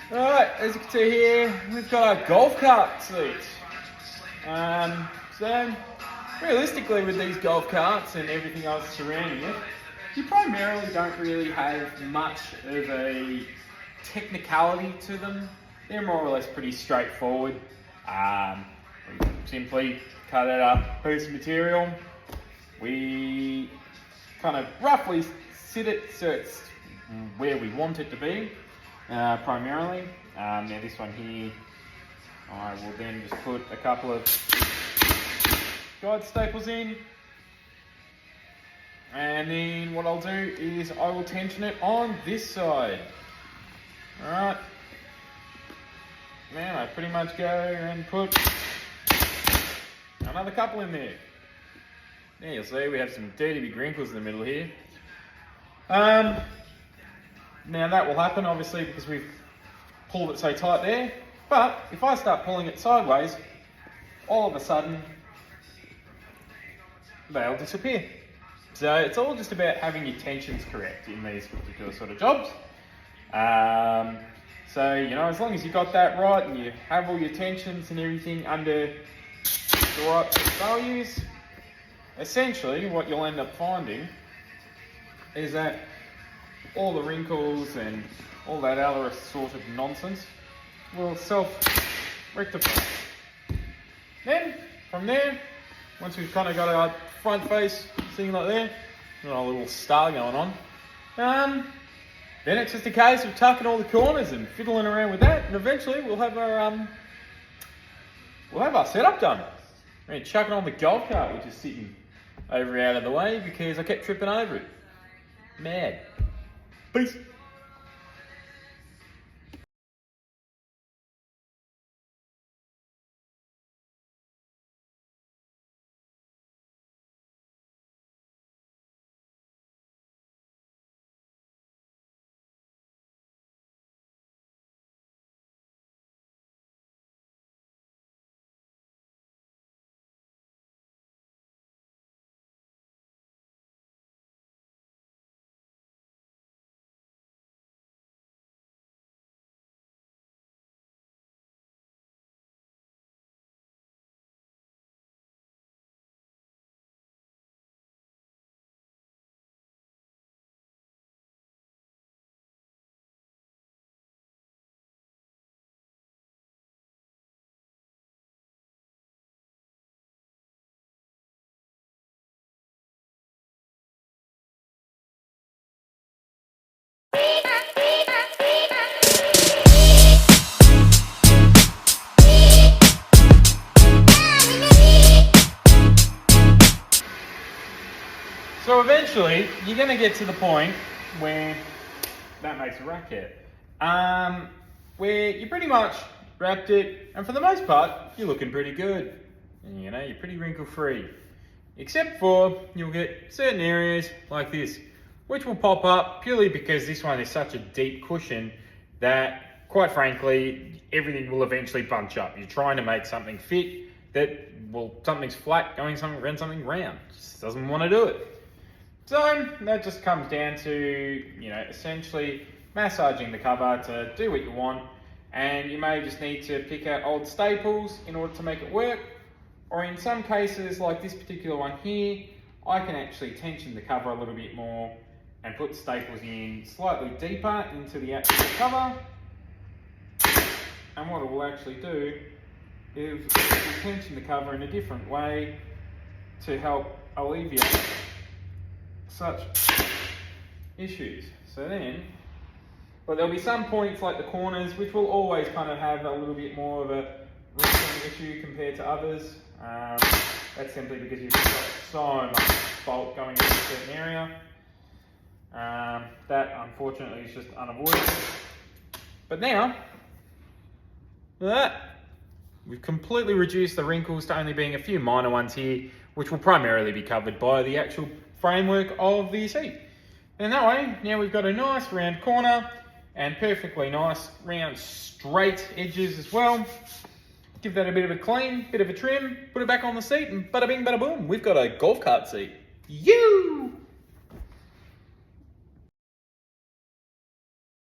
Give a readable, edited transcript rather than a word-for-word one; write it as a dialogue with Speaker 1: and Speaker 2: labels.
Speaker 1: Alright, as you can see here, we've got our golf cart seat. So, realistically with these golf carts and everything else surrounding it, you primarily don't really have much of a technicality to them. They're more or less pretty straightforward. We simply cut out a piece of material. We kind of roughly sit it so it's where we want it to be, primarily. Now this one here, I will then just put a couple of guide staples in, and then what I'll do is I will tension it on this side. Alright, now I pretty much go and put another couple in there. Now you'll see we have some dirty big wrinkles in the middle here. Now that will happen obviously because we've pulled it so tight there, but if I start pulling it sideways, all of a sudden they'll disappear. So it's all just about having your tensions correct in these particular sort of jobs. So, you know, as long as you got that right and you have all your tensions and everything under the right values, essentially what you'll end up finding is that all the wrinkles and all that other sort of nonsense will self-rectify. Then, from there, once we've kind of got our front face sitting like there, got our little star going on, then it's just a case of tucking all the corners and fiddling around with that, and eventually we'll have our setup done. I mean, chucking on the golf cart, which is sitting over out of the way because I kept tripping over it. Mad. Peace. So eventually, you're going to get to the point where that makes a racket, where you pretty much wrapped it, and for the most part, you're looking pretty good. And, you know, you're pretty wrinkle-free. Except for, you'll get certain areas like this, which will pop up purely because this one is such a deep cushion that, quite frankly, everything will eventually bunch up. You're trying to make something fit that, well, something's flat going around something round. It just doesn't want to do it. So that just comes down to, you know, essentially massaging the cover to do what you want, and you may just need to pick out old staples in order to make it work, or in some cases like this particular one here, I can actually tension the cover a little bit more and put staples in slightly deeper into the actual cover, and what it will actually do is it will tension the cover in a different way to help alleviate such issues. So then, but there'll be some points like the corners which will always kind of have a little bit more of a wrinkling issue compared to others. That's simply because you've got so much bolt going into a certain area. That unfortunately is just unavoidable. But now, look at that. We've completely reduced the wrinkles to only being a few minor ones here, which will primarily be covered by the actual framework of the seat. And that way, now we've got a nice round corner and perfectly nice round straight edges as well. Give that a bit of a clean, bit of a trim, put it back on the seat, and bada bing bada boom, we've got a golf cart seat. You!